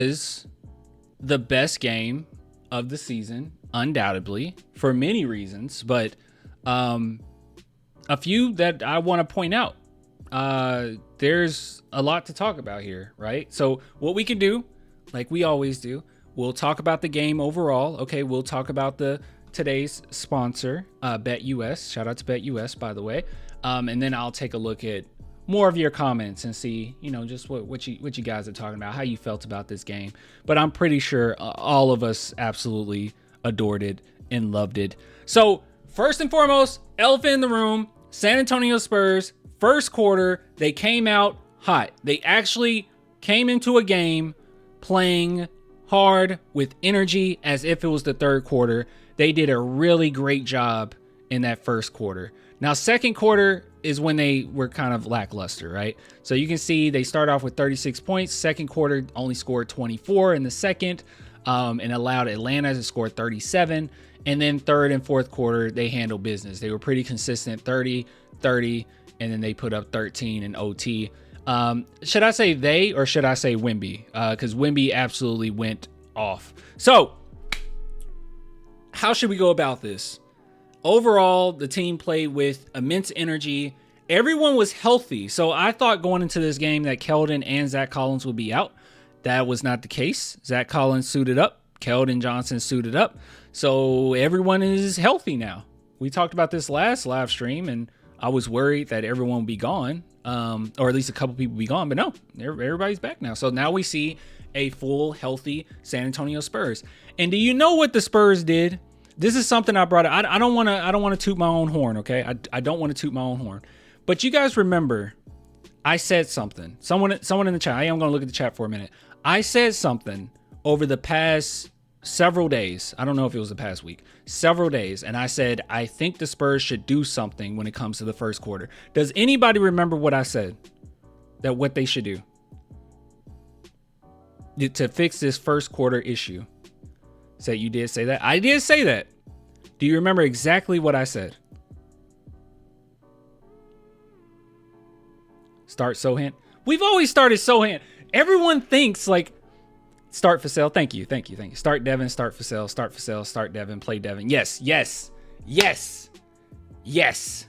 Is the best game of the season, undoubtedly, for many reasons, but a few that I want to point out. There's a lot to talk about here, right? So what we can do, like we always do, we'll talk about the game overall. Okay, we'll talk about today's sponsor, BetUS. Shout out to BetUS, by the way. And then I'll take a look at more of your comments and see, just what you guys are talking about, how you felt about this game. But I'm pretty sure all of us absolutely adored it and loved it. So first and foremost, elephant in the room, San Antonio Spurs, first quarter, they came out hot. They actually came into a game playing hard with energy as if it was the third quarter. They did a really great job in that first quarter. Now, second quarter is when they were kind of lackluster, right? So you can see they start off with 36 points. Second quarter only scored 24 in the second, and allowed Atlanta to score 37. And then third and fourth quarter, they handled business. They were pretty consistent, 30, 30, and then they put up 13 in OT. Should I say they or should I say Wemby? Because Wemby absolutely went off. So how should we go about this? Overall, the team played with immense energy. Everyone was healthy. So I thought going into this game that Keldon and Zach Collins would be out. That was not the case. Zach Collins suited up. Keldon Johnson suited up. So everyone is healthy now. We talked about this last live stream, and I was worried that everyone would be gone, or at least a couple people would be gone. But no, everybody's back now. So now we see a full, healthy San Antonio Spurs. And do you know what the Spurs did? This is something I brought up. I don't want to toot my own horn, okay? I don't want to toot my own horn. But you guys remember, I said something. Someone in the chat. I am going to look at the chat for a minute. I said something over the past several days. I don't know if it was the past week. Several days. And I said, I think the Spurs should do something when it comes to the first quarter. Does anybody remember what I said? That what they should do to fix this first quarter issue? So you did say that? I did say that. Do you remember exactly what I said? Start Sohan. We've always started Sohan. Everyone thinks like start for sale. Thank you. Start Devin, start for sale, start Devin, play Devin. Yes.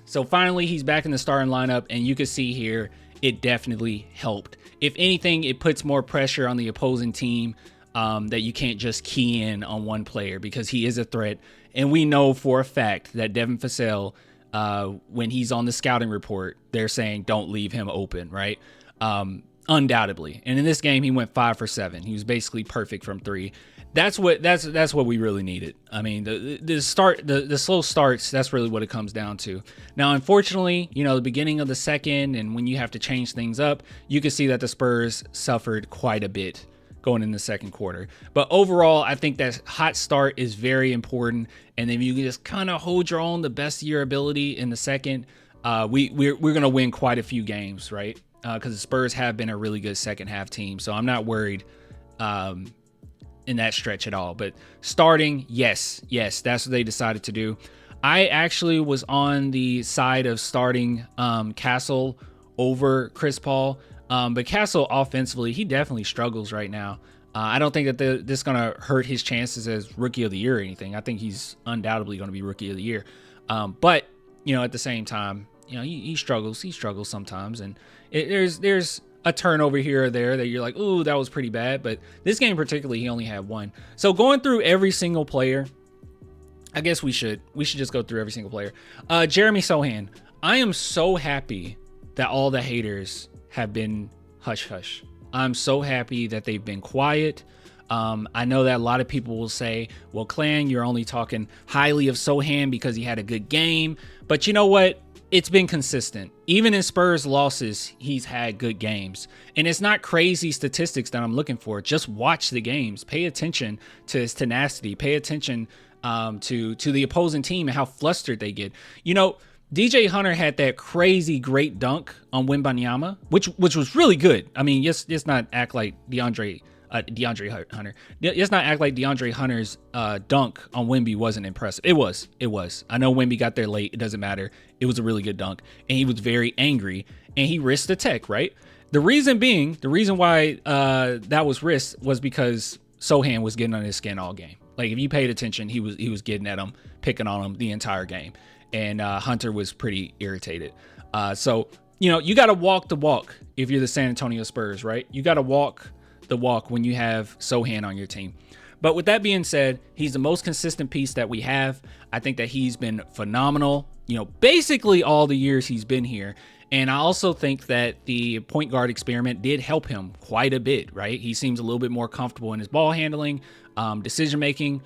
So finally he's back in the starting lineup, and you can see here it definitely helped. If anything, it puts more pressure on the opposing team. That you can't just key in on one player because he is a threat. And we know for a fact that Devin Vassell, when he's on the scouting report, they're saying don't leave him open, right? Undoubtedly. And in this game, he went 5 for 7. He was basically perfect from 3. That's what we really needed. I mean, the slow starts, that's really what it comes down to. Now, unfortunately, the beginning of the second and when you have to change things up, you can see that the Spurs suffered quite a bit going in the second quarter. But overall, I think that hot start is very important. And then you can just kind of hold your own the best of your ability in the second. We're going to win quite a few games, right? Because the Spurs have been a really good second half team. So I'm not worried in that stretch at all. But starting, yes, that's what they decided to do. I actually was on the side of starting Castle over Chris Paul. But Castle offensively, he definitely struggles right now. I don't think that this is going to hurt his chances as rookie of the year or anything. I think he's undoubtedly going to be rookie of the year. But, at the same time, he struggles. He struggles sometimes. And there's a turnover here or there that you're like, ooh, that was pretty bad. But this game particularly, he only had one. So going through every single player, I guess we should just go through every single player. Jeremy Sohan, I am so happy that all the haters have been hush hush. I'm so happy that they've been quiet. I know that a lot of people will say, well, Clan, you're only talking highly of Sohan because he had a good game. But you know what? It's been consistent. Even in Spurs losses, he's had good games. And it's not crazy statistics that I'm looking for. Just watch the games. Pay attention to his tenacity. Pay attention to the opposing team and how flustered they get. DJ Hunter had that crazy great dunk on Wembanyama, which was really good. I mean, let's not act like DeAndre Hunter. Let's not act like DeAndre Hunter's dunk on Wemby wasn't impressive. It was. I know Wemby got there late. It doesn't matter. It was a really good dunk, and he was very angry, and he risked the tech, right? The reason why that was risked was because Sohan was getting on his skin all game. Like, if you paid attention, he was getting at him, picking on him the entire game. And Hunter was pretty irritated. So, you got to walk the walk if you're the San Antonio Spurs, right? You got to walk the walk when you have Sohan on your team. But with that being said, he's the most consistent piece that we have. I think that he's been phenomenal, basically all the years he's been here. And I also think that the point guard experiment did help him quite a bit, right? He seems a little bit more comfortable in his ball handling, decision making.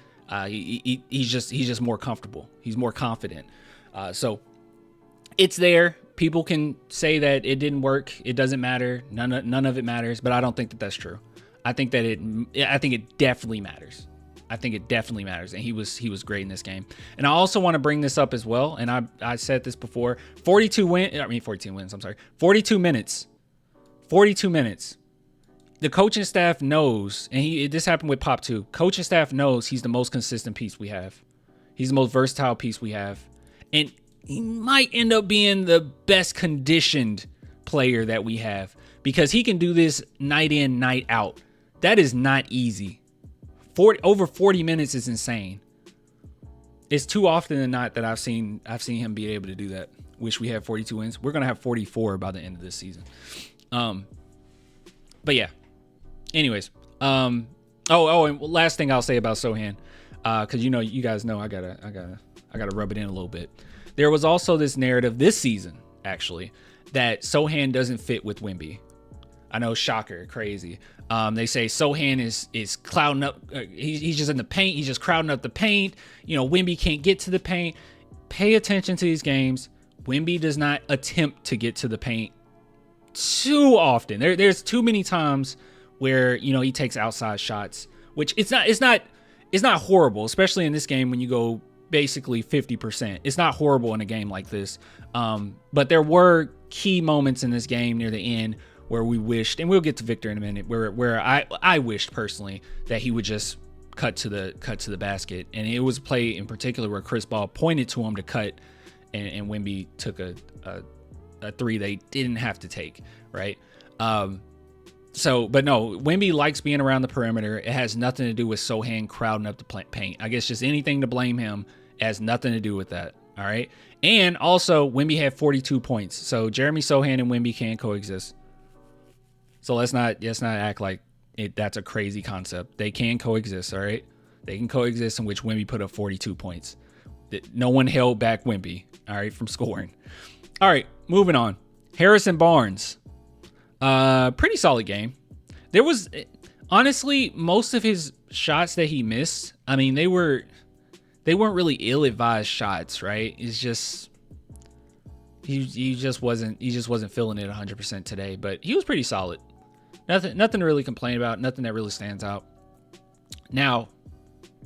He's just more comfortable. He's more confident. So it's there. People can say that it didn't work. It doesn't matter. None of it matters. But I don't think that that's true. I think it definitely matters. I think it definitely matters. And he was great in this game. And I also want to bring this up as well. And I said this before. 42 wins. I'm sorry. 42 minutes. 42 minutes. The coaching staff knows, and this happened with Pop too. Coaching staff knows he's the most consistent piece we have. He's the most versatile piece we have. And he might end up being the best conditioned player that we have, because he can do this night in, night out. That is not easy. Over 40 minutes is insane. It's too often than not that I've seen him be able to do that. Wish we had 42 wins. We're gonna have 44 by the end of this season. But yeah. Anyways. And last thing I'll say about Sohan, because you guys know I gotta rub it in a little bit. There was also this narrative this season, actually, that Sohan doesn't fit with Wemby. I know, shocker, crazy. They say Sohan is clouding up. He's just in the paint. He's just crowding up the paint. Wemby can't get to the paint. Pay attention to these games. Wemby does not attempt to get to the paint too often. There's too many times where he takes outside shots, which it's not horrible, especially in this game when you go basically 50%. It's not horrible in a game like this. But there were key moments in this game near the end where we wished, and we'll get to Victor in a minute, where I wished personally that he would just cut to the basket. And it was a play in particular where Chris Paul pointed to him to cut, and Wemby took a three they didn't have to take, right? But no, Wemby likes being around the perimeter. It has nothing to do with Sohan crowding up the paint. I guess just anything to blame him has nothing to do with that. All right. And also, Wemby had 42 points. So Jeremy Sohan and Wemby can coexist. So let's not act like that's a crazy concept. They can coexist. All right. They can coexist, in which Wemby put up 42 points. No one held back Wemby, all right, from scoring. All right. Moving on. Harrison Barnes. Pretty solid game. There was, honestly, most of his shots that he missed, I mean, they weren't really ill-advised shots, right? It's just he just wasn't feeling it 100% today, but he was pretty solid. Nothing to really complain about, nothing that really stands out. Now,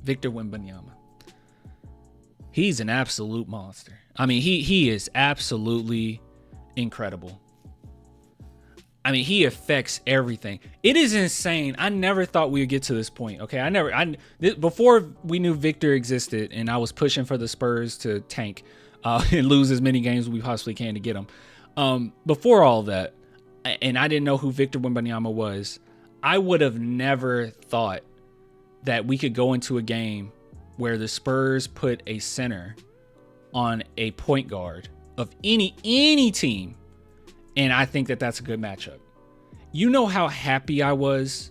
Victor Wembanyama. He's an absolute monster. I mean, he is absolutely incredible. I mean, he affects everything. It is insane. I never thought we would get to this point. Okay, before we knew Victor existed, and I was pushing for the Spurs to tank and lose as many games as we possibly can to get them. Before all that, and I didn't know who Victor Wembanyama was, I would have never thought that we could go into a game where the Spurs put a center on a point guard of any team. And I think that that's a good matchup. You know how happy I was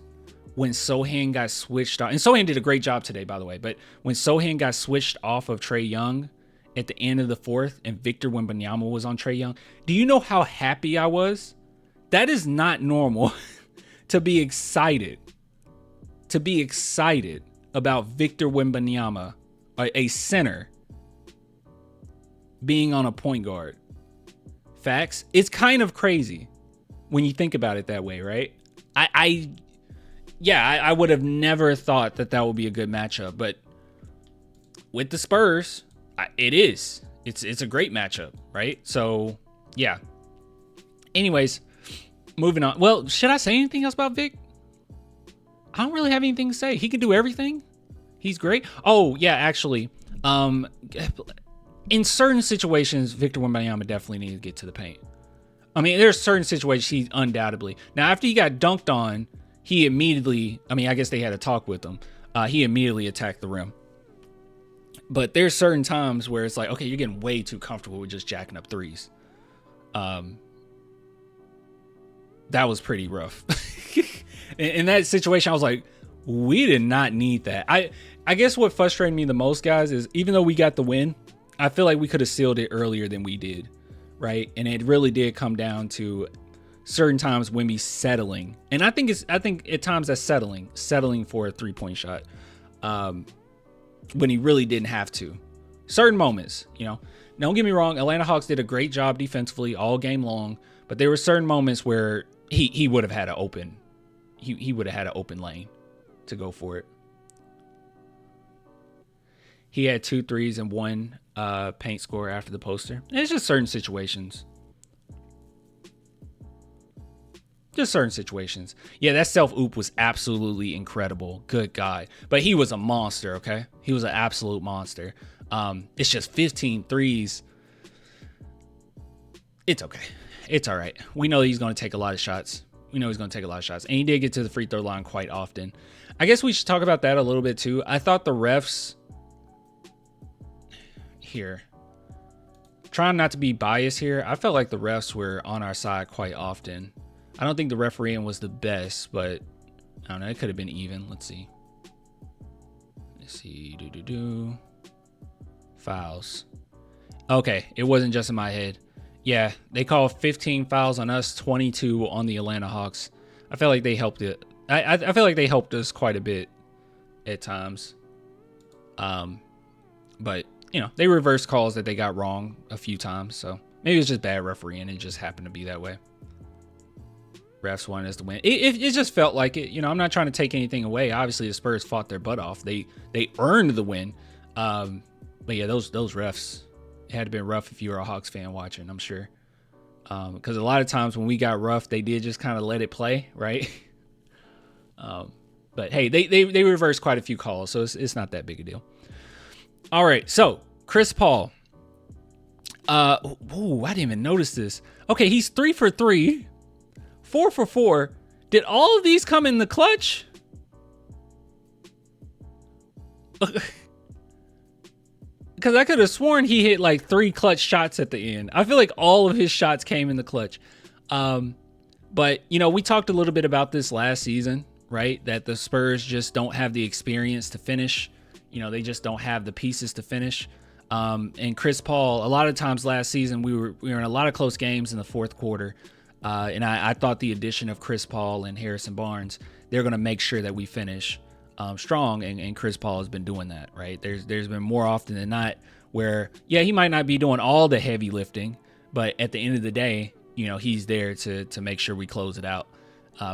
when Sohan got switched off. And Sohan did a great job today, by the way. But when Sohan got switched off of Trae Young at the end of the fourth and Victor Wembanyama was on Trae Young, do you know how happy I was? That is not normal to be excited. To be excited about Victor Wembanyama, a center, being on a point guard. Facts. It's kind of crazy when you think about it that way, right? I would have never thought that would be a good matchup, but with the Spurs, it is. It's a great matchup, right? So, yeah. Anyways, moving on. Well, should I say anything else about Vic? I don't really have anything to say. He can do everything. He's great. Oh, yeah, actually, in certain situations, Victor Wembanyama definitely needs to get to the paint. I mean, there's certain situations he undoubtedly. Now, after he got dunked on, he immediately, I mean, I guess they had a talk with him. He immediately attacked the rim. But there's certain times where it's like, okay, you're getting way too comfortable with just jacking up threes. That was pretty rough. In that situation, I was like, we did not need that. I guess what frustrated me the most, guys, is even though we got the win, I feel like we could have sealed it earlier than we did, right? And it really did come down to certain times when we settling. And I think at times that's settling for a 3-point shot. When he really didn't have to. Certain moments, you know. Don't get me wrong, Atlanta Hawks did a great job defensively all game long, but there were certain moments where he would have had an open. He would have had an open lane to go for it. He had 2 threes and 1 paint score after the poster. And it's just certain situations. Just certain situations. Yeah, that self-oop was absolutely incredible. Good God. But he was a monster, okay? He was an absolute monster. It's just 15 threes. It's okay. It's all right. We know he's going to take a lot of shots. And he did get to the free throw line quite often. I guess we should talk about that a little bit too. I thought the refs here, trying not to be biased here, I felt like the refs were on our side quite often. I don't think the refereeing was the best, but I don't know. It could have been even. Let's see. Fouls. Okay, it wasn't just in my head. Yeah, they called 15 fouls on us, 22 on the Atlanta Hawks. I felt like they helped it. I feel like they helped us quite a bit at times. But you know, they reversed calls that they got wrong a few times. So maybe it's just bad refereeing. It just happened to be that way. Refs wanted us to win. It just felt like it. You know, I'm not trying to take anything away. Obviously, the Spurs fought their butt off. They earned the win. But yeah, those refs, it had to been rough if you were a Hawks fan watching, I'm sure. Because a lot of times when we got rough, they did just kind of let it play, right? But hey, they reversed quite a few calls, so it's not that big a deal. All right, so Chris Paul. I didn't even notice this. Okay, he's 3 for 3, 4 for 4. Did all of these come in the clutch? Because I could have sworn he hit like 3 clutch shots at the end. I feel like all of his shots came in the clutch. But, you know, we talked a little bit about this last season, right? That the Spurs just don't have the experience to finish. You know, they just don't have the pieces to finish. And Chris Paul, a lot of times last season, we were in a lot of close games in the fourth quarter. And I thought the addition of Chris Paul and Harrison Barnes, they're going to make sure that we finish strong, and Chris Paul has been doing that, right? There's been more often than not where, yeah, he might not be doing all the heavy lifting, but at the end of the day, you know, he's there to make sure we close it out.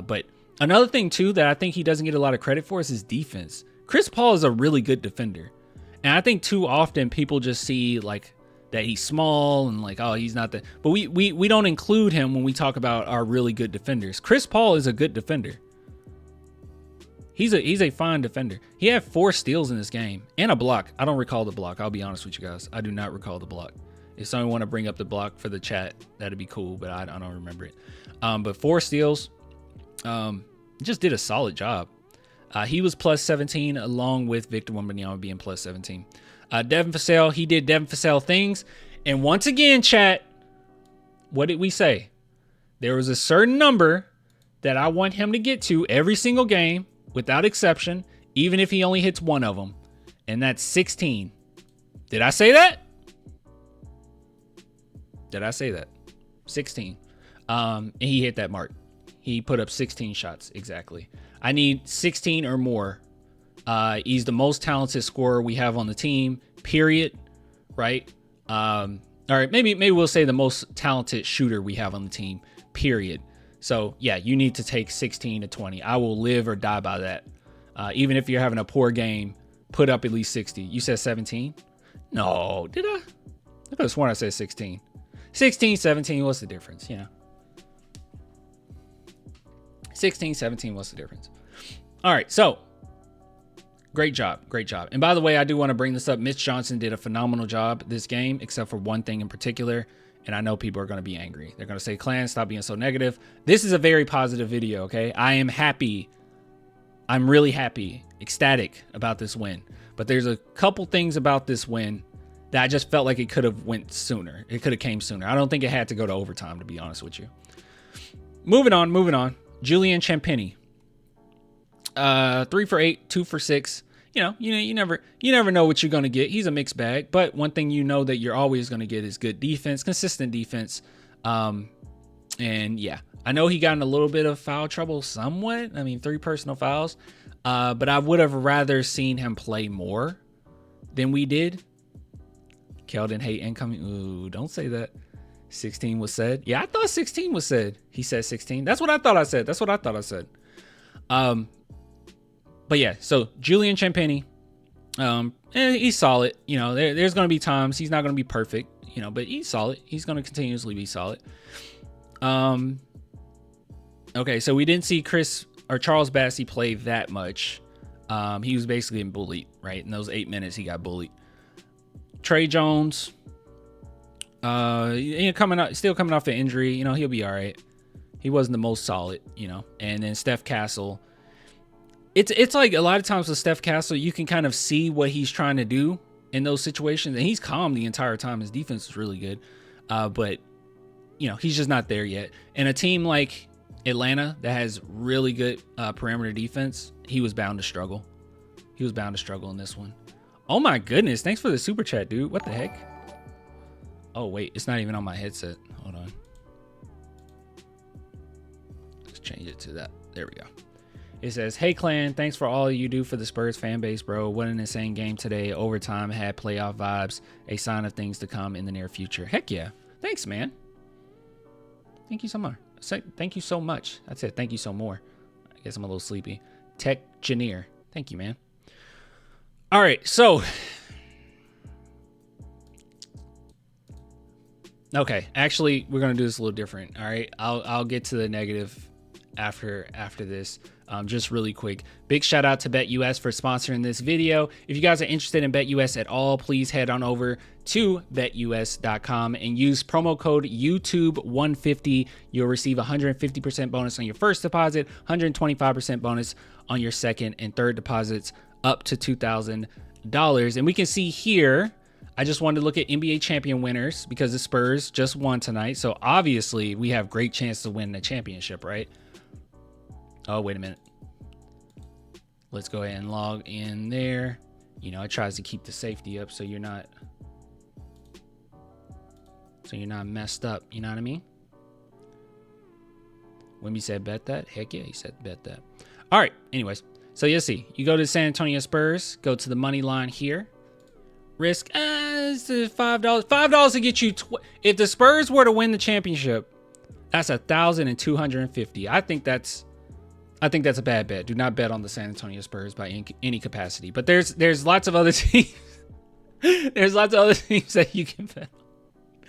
But another thing too that I think he doesn't get a lot of credit for is his defense. Chris Paul is a really good defender, and I think too often people just see like that he's small and like, oh, he's not the. But we don't include him when we talk about our really good defenders. Chris Paul is a good defender. He's a fine defender. He had 4 steals in this game and a block. I don't recall the block. I'll be honest with you guys. I do not recall the block. If someone want to bring up the block for the chat, that'd be cool, but I don't remember it. But 4 steals, just did a solid job. He was plus 17 along with Victor Wembanyama being plus 17. Devin Vassell, he did Devin Vassell things. And once again, chat, what did we say? There was a certain number that I want him to get to every single game, without exception, even if he only hits one of them. And that's 16. Did I say that? 16. And he hit that mark. He put up 16 shots, exactly. I need 16 or more. He's the most talented scorer we have on the team, period, right? All right, maybe we'll say the most talented shooter we have on the team, period. So, yeah, you need to take 16 to 20. I will live or die by that. Even if you're having a poor game, put up at least 60. You said 17? No, did I? I could have sworn I said 16. 16, 17, what's the difference? You know, 16, 17, what's the difference? All right, so great job. And by the way, I do want to bring this up. Mitch Johnson did a phenomenal job this game, except for one thing in particular, And I know people are going to be angry. They're going to say, Clan, stop being so negative. This is a very positive video, okay? I am happy. I'm really happy, ecstatic about this win. But there's a couple things about this win that I just felt like it could have went sooner. It could have came sooner. I don't think it had to go to overtime, to be honest with you. Moving on. Julian Champagnie. 3 for 8, 2 for 6. You never know what you're going to get. He's a mixed bag, but one thing you know that you're always going to get is good defense, consistent defense. And yeah, I know he got in a little bit of foul trouble somewhat. 3 personal fouls. But I would have rather seen him play more than we did. Keldon hate incoming. Ooh, don't say that. 16 was said. Yeah, I thought 16 was said. He said 16. That's what I thought I said. But yeah, so Julian Champagnie, he's solid. There's going to be times he's not going to be perfect, but he's solid. He's going to continuously be solid. Okay, so we didn't see Charles Bassey play that much. He was basically getting bullied, right? In those 8 minutes, he got bullied. Trey Jones, still coming off an injury. He'll be all right. He wasn't the most solid, And then Steph Castle. It's like a lot of times with Steph Castle, you can kind of see what he's trying to do in those situations, and he's calm the entire time. His defense is really good, but he's just not there yet. And a team like Atlanta that has really good perimeter defense, he was bound to struggle. He was bound to struggle in this one. Oh my goodness! Thanks for the super chat, dude. What the heck? Oh wait, it's not even on my headset. Hold on. Let's change it to that. There we go. It says, hey, Clan, thanks for all you do for the Spurs fan base, bro. What an insane game today. Overtime had playoff vibes, a sign of things to come in the near future. Heck yeah. Thanks, man. Thank you so much. Thank you so much. That's it. Thank you so more. I guess I'm a little sleepy. Tech Janier. Thank you, man. All right, so. Okay, actually, we're going to do this a little different. All right, I'll get to the negative after this. Just really quick, big shout out to BetUS for sponsoring this video. If you guys are interested in BetUS at all, please head on over to betus.com and use promo code YouTube150. You'll receive 150% bonus on your first deposit, 125% bonus on your second and third deposits up to $2,000. And we can see here, I just wanted to look at NBA champion winners because the Spurs just won tonight. So obviously we have great chance to win the championship, right? Oh, wait a minute. Let's go ahead and log in there. It tries to keep the safety up so you're not messed up. You know what I mean? Wimby said bet that. Heck yeah, he said bet that. All right. Anyways, so you'll see. You go to San Antonio Spurs. Go to the money line here. Risk it's $5. $5 to get you. If the Spurs were to win the championship, that's $1,250. I think that's a bad bet. Do not bet on the San Antonio Spurs by any capacity. But there's lots of other teams. There's lots of other teams that you can bet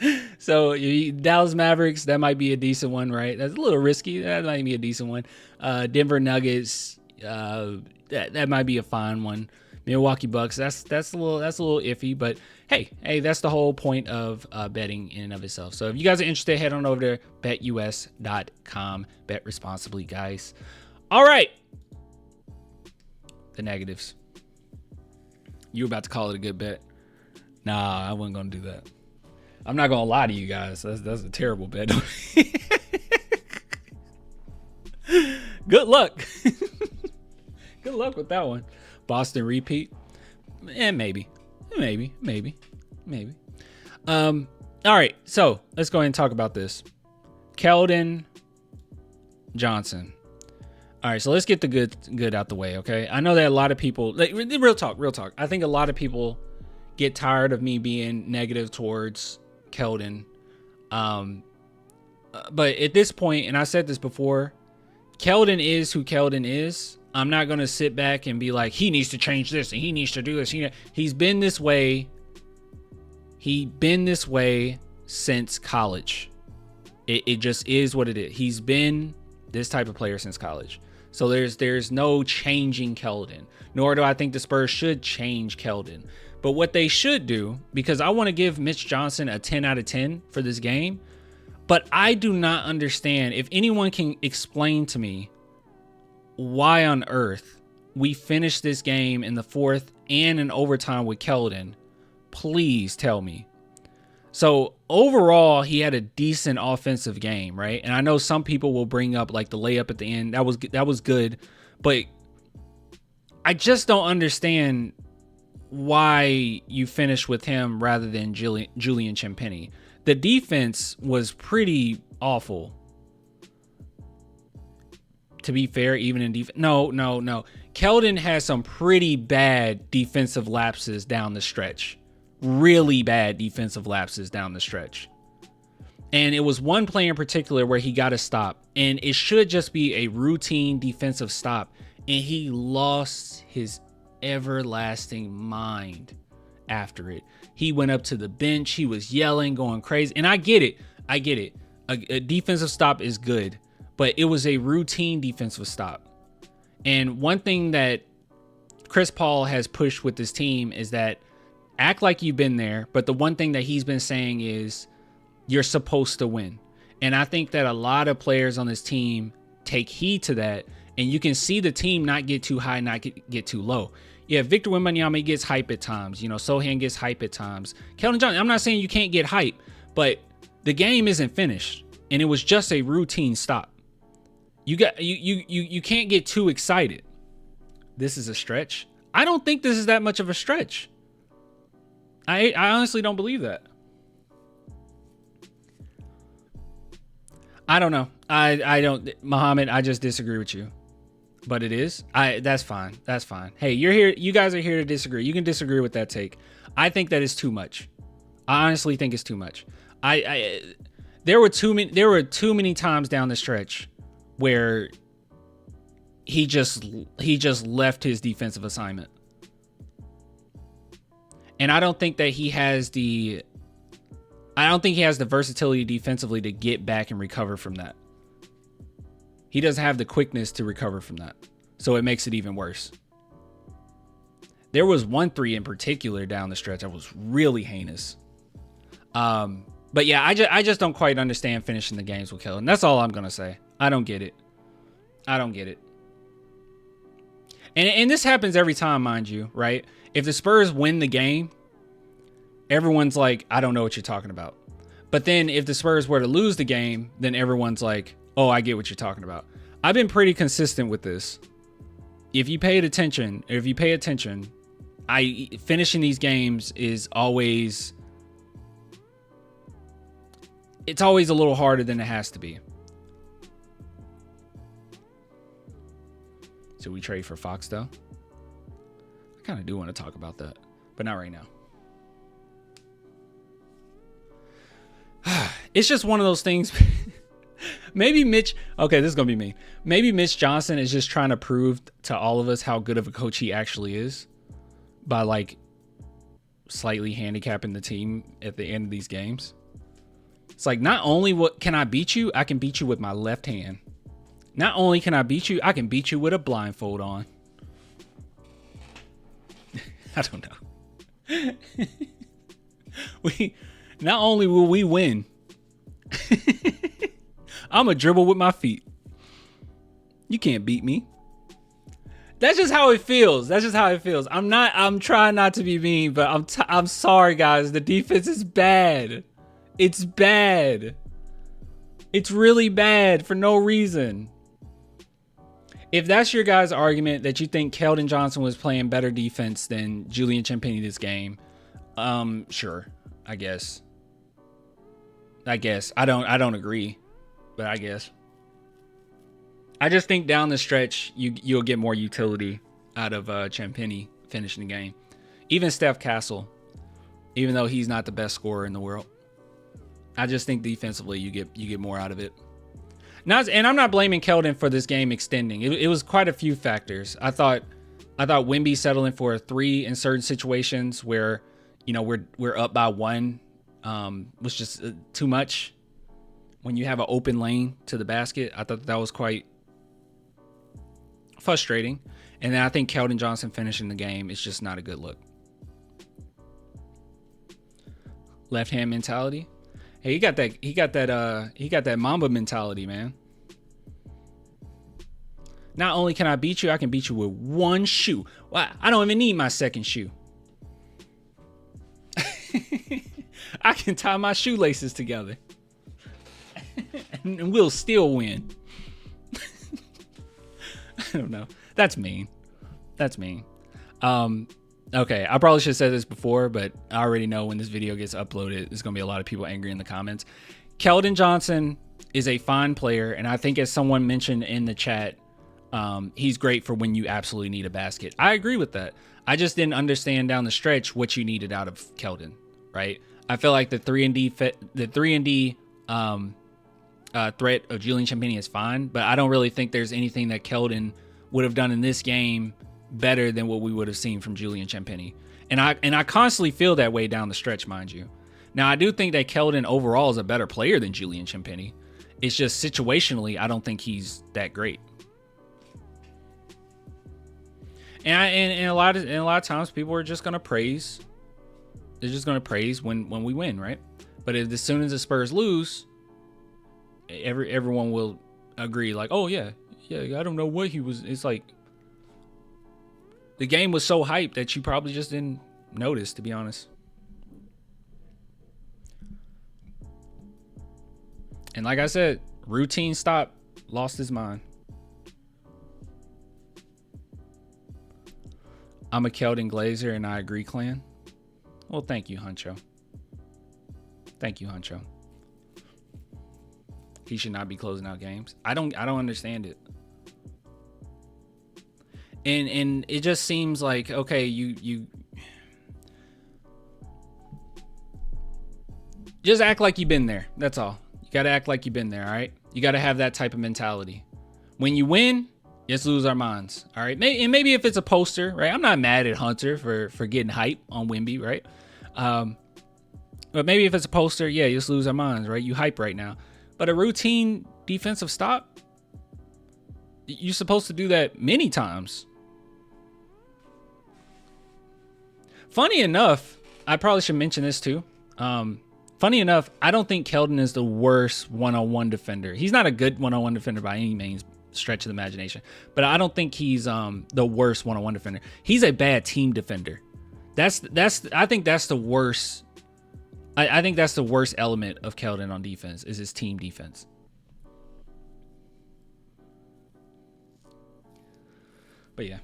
on. So Dallas Mavericks, that might be a decent one, right? That's a little risky. That might be a decent one. Denver Nuggets, that might be a fine one. Milwaukee Bucks, that's a little iffy, but hey, that's the whole point of betting in and of itself. So if you guys are interested, head on over to betus.com. Bet responsibly, guys. All right. The negatives. You were about to call it a good bet. Nah, I wasn't going to do that. I'm not going to lie to you guys. That's a terrible bet. Good luck. Good luck with that one. Boston repeat. Maybe. All right. So let's go ahead and talk about this. Keldon Johnson. All right, so let's get the good out the way, okay? I know that a lot of people, like, real talk. I think a lot of people get tired of me being negative towards Keldon. But at this point, and I said this before, Keldon is who Keldon is. I'm not going to sit back and be like, he needs to change this and he needs to do this. He's been this way. He's been this way since college. It just is what it is. He's been this type of player since college. So there's no changing Keldon, nor do I think the Spurs should change Keldon. But what they should do, because I want to give Mitch Johnson a 10 out of 10 for this game, but I do not understand. If anyone can explain to me why on earth we finished this game in the fourth and in overtime with Keldon, please tell me. So overall, he had a decent offensive game, right? And I know some people will bring up like the layup at the end. That was good, but I just don't understand why you finish with him rather than Julian Champagnie. The defense was pretty awful. To be fair, even in defense. No. Keldon has some pretty bad defensive lapses down the stretch. Really bad defensive lapses down the stretch. And it was one play in particular where he got a stop. And it should just be a routine defensive stop. And he lost his everlasting mind after it. He went up to the bench. He was yelling, going crazy. And I get it. A defensive stop is good. But it was a routine defensive stop. And one thing that Chris Paul has pushed with this team is that act like you've been there. But the one thing that he's been saying is you're supposed to win. And I think that a lot of players on this team take heed to that. And you can see the team not get too high, not get too low. Yeah, Victor Wembanyama gets hype at times. You know, Sohan gets hype at times. Keldon Johnson, I'm not saying you can't get hype, but the game isn't finished. And it was just a routine stop. You can't get too excited. This is a stretch. I don't think this is that much of a stretch. I honestly don't believe that. I don't know. I don't, Muhammad, I just disagree with you. But it is. That's fine. That's fine. Hey, you're here. You guys are here to disagree. You can disagree with that take. I think that is too much. I honestly think it's too much. There were too many times down the stretch where he just left his defensive assignment. And I don't think that he has the versatility defensively to get back and recover from that. He doesn't have the quickness to recover from that. So it makes it even worse. There was one three in particular down the stretch that was really heinous. But yeah, I just don't quite understand finishing the games with Keldon. That's all I'm going to say. I don't get it. And this happens every time, mind you, right? If the Spurs win the game, everyone's like, I don't know what you're talking about. But then if the Spurs were to lose the game, then everyone's like, oh, I get what you're talking about. I've been pretty consistent with this. If you pay attention, finishing these games is always, it's always a little harder than it has to be. So we trade for Fox though. I kind of do want to talk about that, but not right now. It's just one of those things. Maybe this is going to be me. Maybe Mitch Johnson is just trying to prove to all of us how good of a coach he actually is by like slightly handicapping the team at the end of these games. It's like, not only can I beat you, I can beat you with my left hand. Not only can I beat you, I can beat you with a blindfold on. I don't know. Not only will we win, I'm a dribble with my feet. You can't beat me. That's just how it feels. I'm trying not to be mean, but I'm sorry, guys. The defense is bad. It's bad. It's really bad for no reason. If that's your guys' argument that you think Keldon Johnson was playing better defense than Julian Champagnie this game, sure, I guess. I don't agree, but I guess. I just think down the stretch you'll get more utility out of Champagnie finishing the game. Even Steph Castle, even though he's not the best scorer in the world, I just think defensively you get more out of it. And I'm not blaming Keldon for this game extending. It was quite a few factors. I thought Wemby settling for a three in certain situations where, you know, we're up by one was just too much. When you have an open lane to the basket, I thought that was quite frustrating. And then I think Keldon Johnson finishing the game is just not a good look. Left hand mentality. Hey, he got that Mamba mentality, man. Not only can I beat you, I can beat you with one shoe. Well, I don't even need my second shoe. I can tie my shoelaces together. And we'll still win. I don't know. That's mean. Okay, I probably should have said this before, but I already know when this video gets uploaded, there's going to be a lot of people angry in the comments. Keldon Johnson is a fine player, and I think as someone mentioned in the chat, he's great for when you absolutely need a basket. I agree with that. I just didn't understand down the stretch what you needed out of Keldon, right? I feel like the 3-and-D threat of Julian Champagnie is fine, but I don't really think there's anything that Keldon would have done in this game better than what we would have seen from Julian Champagnie. And I constantly feel that way down the stretch, mind you. Now, I do think that Keldon overall is a better player than Julian Champagnie. It's just situationally, I don't think he's that great. And a lot of times people are just gonna praise. They're just gonna praise when we win, right? But as soon as the Spurs lose, everyone will agree, like, oh yeah, I don't know what he was. It's like the game was so hyped that you probably just didn't notice, to be honest. And like I said, routine stop, lost his mind. I'm a Keldon Glazer and I agree, clan. Well, thank you, Huncho. Thank you, Huncho. He should not be closing out games. I don't understand it. And it just seems like, okay, you just act like you've been there. That's all. You got to act like you've been there, all right? You got to have that type of mentality. When you win, let's lose our minds, all right? And maybe if it's a poster, right? I'm not mad at Hunter for getting hype on Wemby, right? But maybe if it's a poster, yeah, let's lose our minds, right? You hype right now. But a routine defensive stop, you're supposed to do that many times. Funny enough, I probably should mention this too. Funny enough, I don't think Keldon is the worst one-on-one defender. He's not a good one-on-one defender by any means, stretch of the imagination. But I don't think he's the worst one-on-one defender. He's a bad team defender. I think that's the worst. I think that's the worst element of Keldon on defense is his team defense. But yeah,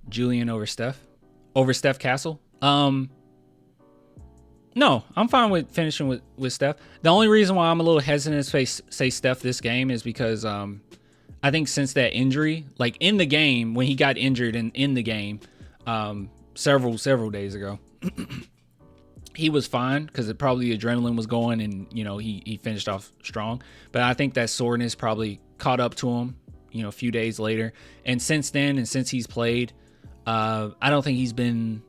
Julian over Steph Castle. No, I'm fine with finishing with Steph. The only reason why I'm a little hesitant to say Steph this game is because I think since that injury, like in the game when he got injured in the game several days ago, he was fine because probably the adrenaline was going and he finished off strong. But I think that soreness probably caught up to him a few days later. And since then, and since he's played, I don't think he's been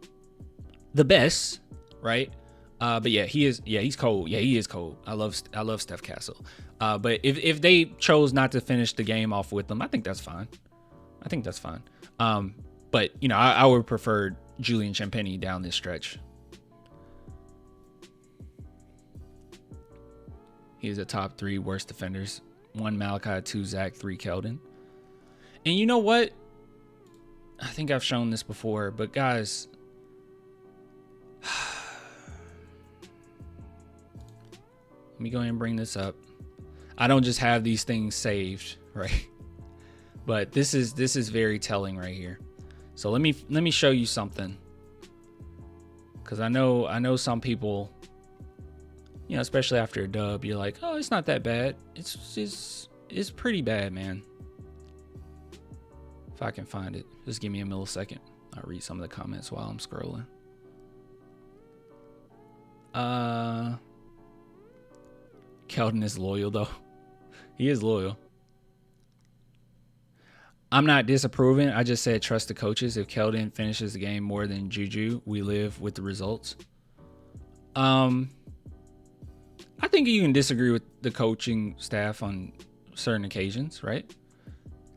the best, right? But yeah, he's cold. Yeah, he is cold. I love Steph Castle. But if they chose not to finish the game off with them, I think that's fine. But I would prefer Julian Champagnie down this stretch. He is a top 3 worst defenders. 1 Malachi, 2 Zach, 3 Keldon. And you know what? I think I've shown this before, but guys, let me go ahead and bring this up. I don't just have these things saved, right? But this is very telling right here. So let me show you something, because I know some people, especially after a dub, you're like, oh, it's not that bad. It's pretty bad, man. If I can find it, just give me a millisecond. I'll read some of the comments while I'm scrolling. Keldon is loyal though. He is loyal. I'm not disapproving. I just said trust the coaches. If Keldon finishes the game more than Juju, we live with the results. I think you can disagree with the coaching staff on certain occasions, right?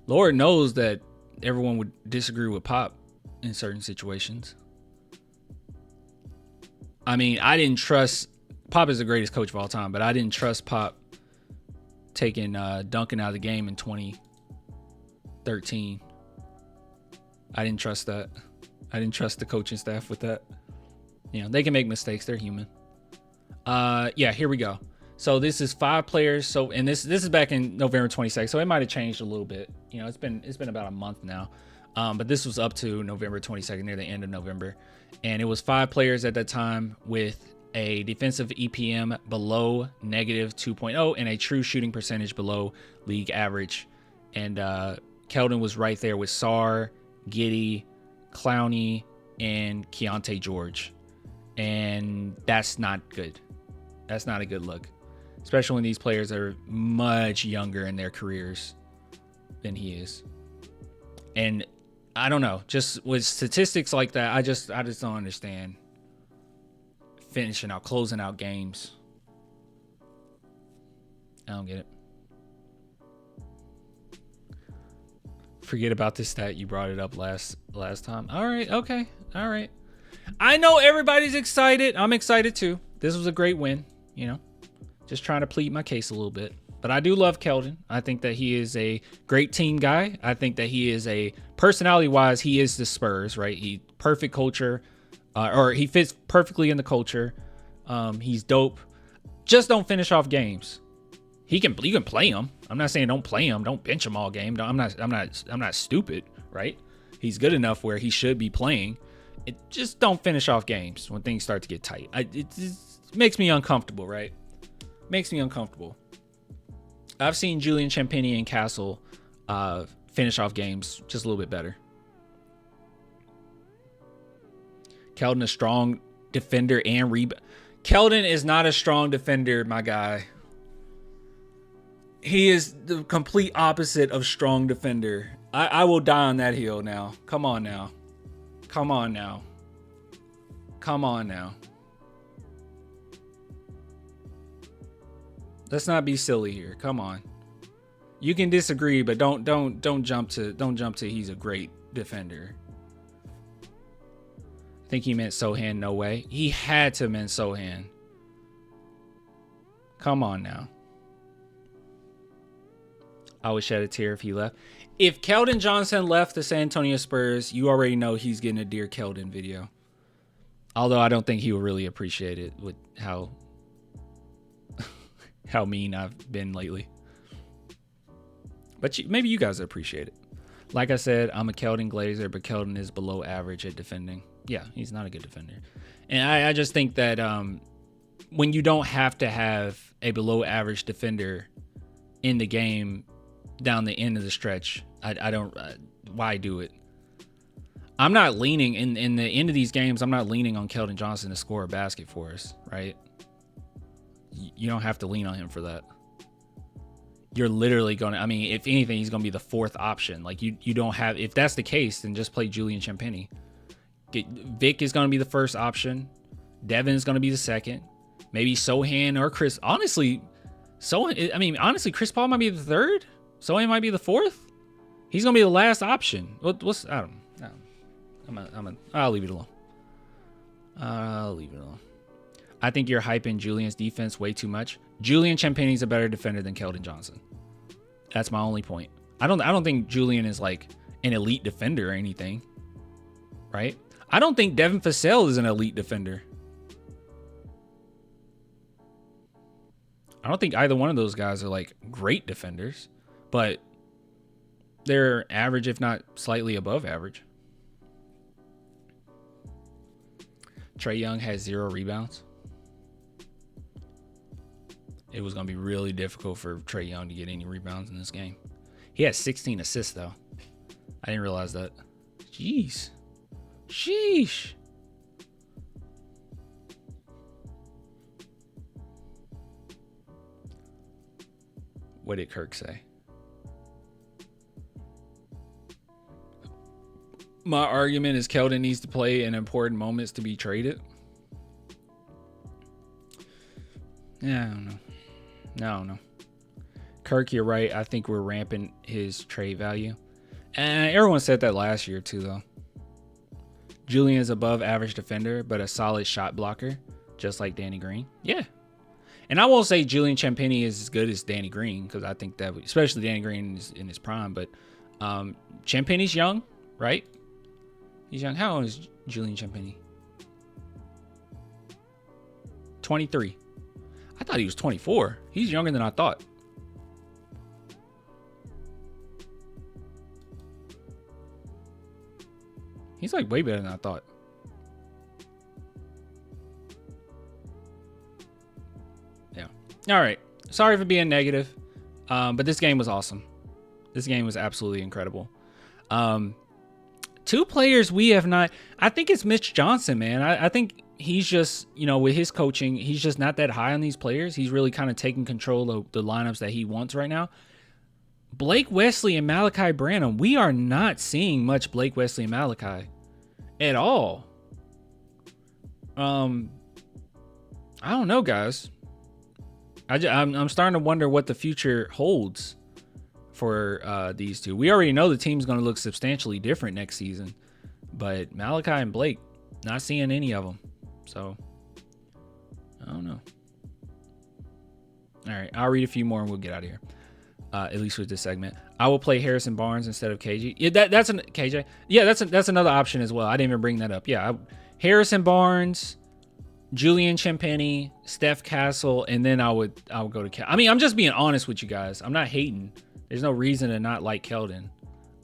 Lord knows that everyone would disagree with Pop in certain situations. I mean, I didn't trust Pop is the greatest coach of all time, but I didn't trust Pop taking Duncan out of the game in 2013. I didn't trust that. I didn't trust the coaching staff with that. You know, they can make mistakes. They're human. Yeah, here we go. So this is 5 players. So, and this is back in November 22nd. So it might have changed a little bit. You know, it's been about a month now. But this was up to November 22nd, near the end of November. And it was 5 players at that time with a defensive EPM below negative 2.0 and a true shooting percentage below league average. And Keldon was right there with Sarr, Giddey, Clowney, and Keontae George. And that's not good. That's not a good look, especially when these players are much younger in their careers than he is. And I don't know, just with statistics like that, I just don't understand closing out games. I don't get it. Forget about this stat. You brought it up last time. All right. Okay. All right. I know everybody's excited. I'm excited too. This was a great win, you know, just trying to plead my case a little bit. But I do love Keldon. I think that he is a great team guy. I think that he is a personality-wise, he is the Spurs, right? He perfect culture, or he fits perfectly in the culture. He's dope. Just don't finish off games. You can play him. I'm not saying don't play him. Don't bench him all game. I'm not stupid, right? He's good enough where he should be playing. Just don't finish off games when things start to get tight. It makes me uncomfortable, right? Makes me uncomfortable. I've seen Julian Champagnie and Castle finish off games just a little bit better. Keldon, a strong defender and rebound. Keldon is not a strong defender, my guy. He is the complete opposite of strong defender. I will die on that hill now. Come on now. Come on now. Come on now. Let's not be silly here. Come on. You can disagree, but don't jump to he's a great defender. I think he meant Sohan. No way. He had to mean Sohan. Come on now. I would shed a tear if he left. If Keldon Johnson left the San Antonio Spurs, you already know he's getting a Dear Keldon video. Although I don't think he will really appreciate it with how mean I've been lately. But maybe you guys appreciate it. Like I said, I'm a Keldon Glazer, but Keldon is below average at defending. Yeah, he's not a good defender. And I just think that when you don't have to have a below average defender in the game down the end of the stretch, I don't, why do it? I'm not leaning in the end of these games. I'm not leaning on Keldon Johnson to score a basket for us, right? You don't have to lean on him for that. You're literally going to, I mean, if anything, he's going to be the 4th option. Like you don't have, if that's the case, then just play Julian Champagnie. Vic is going to be the 1st option. Devin is going to be the 2nd. Maybe Sohan or Chris. Honestly, Chris Paul might be the 3rd. Sohan might be the 4th. He's going to be the last option. I'll leave it alone. I'll leave it alone. I think you're hyping Julian's defense way too much. Julian Champagnie's a better defender than Keldon Johnson. That's my only point. I don't think Julian is like an elite defender or anything. Right? I don't think Devin Vassell is an elite defender. I don't think either one of those guys are like great defenders, but they're average, if not slightly above average. Trae Young has 0 rebounds. It was going to be really difficult for Trae Young to get any rebounds in this game. He had 16 assists, though. I didn't realize that. Jeez. Sheesh. What did Kirk say? My argument is Keldon needs to play in important moments to be traded. Yeah, I don't know. Kirk, you're right. I think we're ramping his trade value. And everyone said that last year too, though. Julian is above average defender, but a solid shot blocker, just like Danny Green. Yeah, And I won't say Julian Champagnie is as good as Danny Green, because I think that, especially Danny Green is in his prime. But Champagnie's young, right? He's young. How old is Julian Champagnie? 23. I thought he was 24. He's younger than I thought. He's like way better than I thought. Yeah. All right. Sorry for being negative, but this game was awesome. This game was absolutely incredible. Two players we have not. I think it's Mitch Johnson, man. I think he's just, with his coaching, he's just not that high on these players. He's really kind of taking control of the lineups that he wants right now. Blake Wesley and Malachi Branham, we are not seeing much Blake Wesley and Malachi at all. I don't know, guys. I'm starting to wonder what the future holds for these two. We already know the team's going to look substantially different next season, but Malachi and Blake, not seeing any of them. So, I don't know. All right, I'll read a few more and we'll get out of here. At least with this segment, I will play Harrison Barnes instead of KG. Yeah, that's an KJ. Yeah, that's another option as well. I didn't even bring that up. Yeah, Harrison Barnes, Julian Champagnie, Steph Castle, and then I would go to. I mean, I'm just being honest with you guys. I'm not hating. There's no reason to not like Keldon.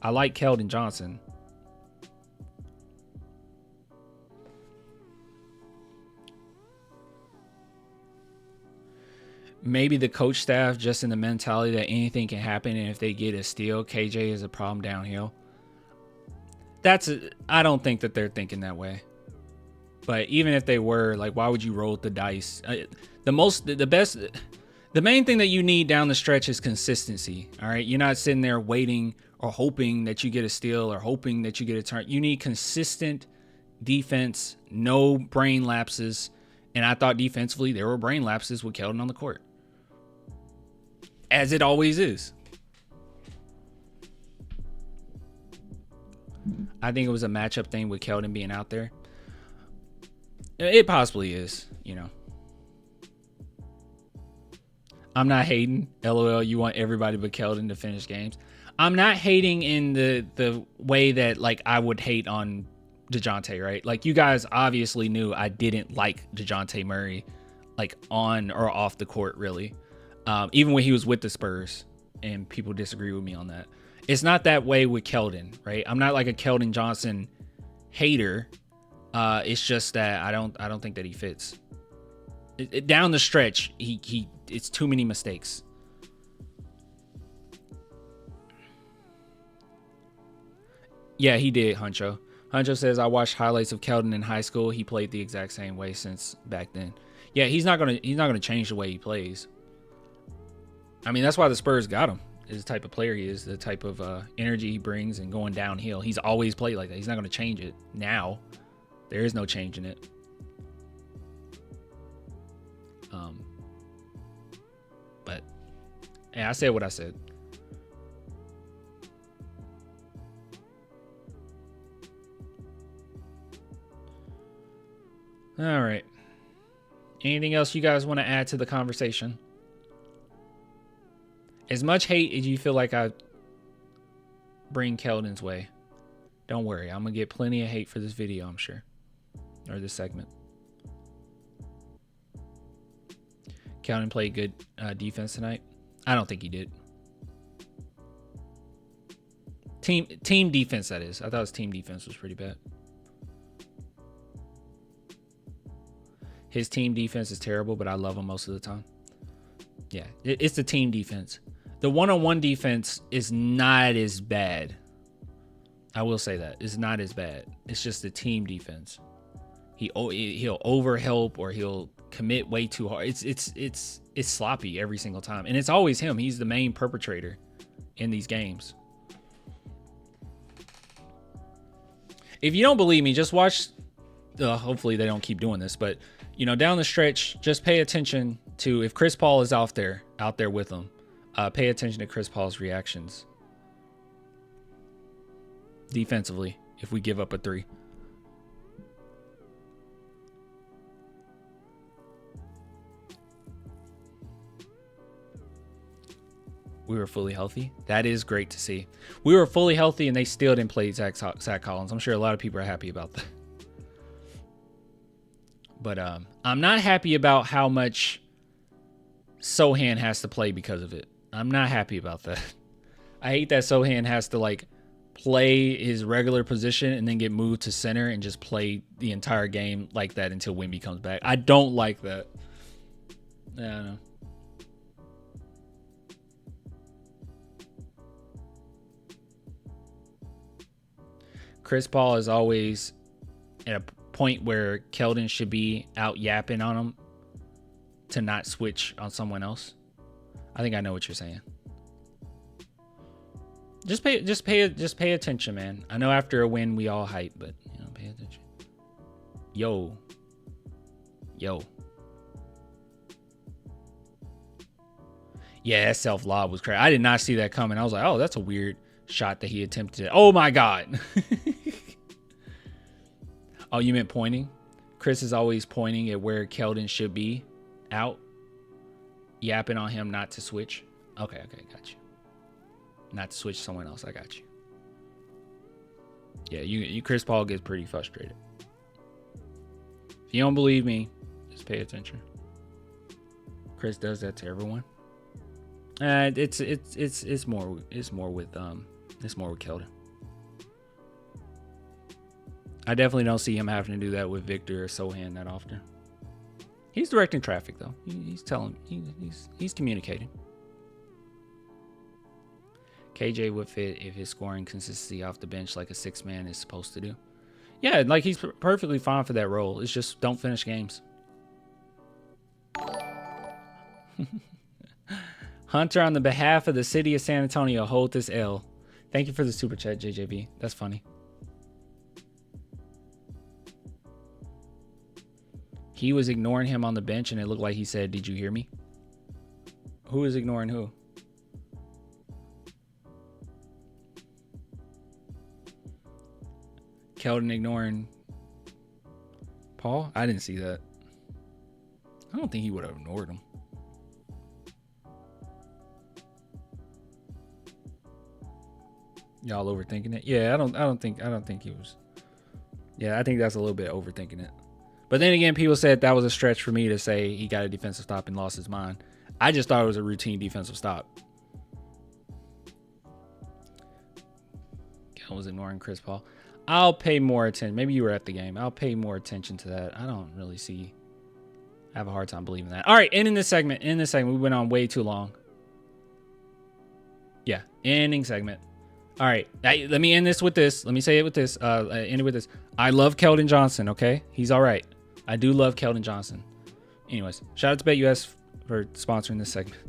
I like Keldon Johnson. Maybe the coach staff just in the mentality that anything can happen, and if they get a steal, KJ is a problem downhill. I don't think that they're thinking that way. But even if they were, like, why would you roll the dice? The main thing that you need down the stretch is consistency. All right, you're not sitting there waiting or hoping that you get a steal or hoping that you get a turn. You need consistent defense, no brain lapses. And I thought defensively there were brain lapses with Keldon on the court, as it always is. I think it was a matchup thing with Keldon being out there. It possibly is, I'm not hating. LOL, you want everybody but Keldon to finish games. I'm not hating in the way that, like, I would hate on DeJounte, right? Like, you guys obviously knew I didn't like DeJounte Murray, like, on or off the court, really. Even when he was with the Spurs, and people disagree with me on that. It's not that way with Keldon, right? I'm not like a Keldon Johnson hater. It's just that I don't think that he fits. Down the stretch, it's too many mistakes. Yeah, he did, Huncho. Huncho says, I watched highlights of Keldon in high school. He played the exact same way since back then. Yeah, he's not gonna change the way he plays. I mean, that's why the Spurs got him. Is the type of player he is, the type of energy he brings, and going downhill. He's always played like that. He's not gonna change it now. There is no change in it. But yeah, I said what I said. All right. Anything else you guys want to add to the conversation? As much hate as you feel like I bring Keldon's way, don't worry. I'm going to get plenty of hate for this video, I'm sure. Or this segment. Keldon played good defense tonight. I don't think he did. Team defense, that is. I thought his team defense was pretty bad. His team defense is terrible, but I love him most of the time. Yeah, it's the team defense. The one-on-one defense is not as bad. I will say that. It's not as bad. It's just the team defense. He'll overhelp or he'll commit way too hard. It's sloppy every single time. And it's always him. He's the main perpetrator in these games. If you don't believe me, just watch. Hopefully they don't keep doing this, but down the stretch, just pay attention to if Chris Paul is out there with them. Pay attention to Chris Paul's reactions defensively if we give up a three. We were fully healthy. That is great to see. We were fully healthy, and they still didn't play Zach Collins. I'm sure a lot of people are happy about that. But I'm not happy about how much Sohan has to play because of it. I'm not happy about that. I hate that Sohan has to like play his regular position and then get moved to center and just play the entire game like that until Wemby comes back. I don't like that. I don't know. Chris Paul is always at a point where Keldon should be out yapping on him to not switch on someone else. I think I know what you're saying. Just pay attention, man. I know after a win we all hype, but pay attention. Yo. Yeah, that self lob was crazy. I did not see that coming. I was like, oh, that's a weird shot that he attempted. Oh my God. Oh, you meant pointing? Chris is always pointing at where Keldon should be out, yapping on him not to switch. Okay, got you. Not to switch someone else. I got you. Yeah, you Chris Paul gets pretty frustrated. If you don't believe me, just pay attention. Chris does that to everyone. It's more with Keldon. I definitely don't see him having to do that with Victor or Sohan that often. He's directing traffic though. He's telling. He's communicating. KJ would fit if his scoring consistency off the bench like a 6-man is supposed to do. Yeah, like he's perfectly fine for that role. It's just don't finish games. Hunter, on the behalf of the city of San Antonio, hold this L. Thank you for the super chat, JJB. That's funny. He was ignoring him on the bench, and it looked like he said, "Did you hear me?" Who is ignoring who? Keldon ignoring Paul? I didn't see that. I don't think he would have ignored him. Y'all overthinking it? Yeah, I don't think he was. Yeah, I think that's a little bit overthinking it. But then again, people said that was a stretch for me to say he got a defensive stop and lost his mind. I just thought it was a routine defensive stop. I was ignoring Chris Paul. I'll pay more attention. Maybe you were at the game. I'll pay more attention to that. I don't really see. I have a hard time believing that. All right, ending this segment. We went on way too long. Yeah, ending segment. All right, let me end this with this. Let me say it with this. End it with this. I love Keldon Johnson, okay? He's all right. I do love Keldon Johnson. Anyways, shout out to BetUS for sponsoring this segment.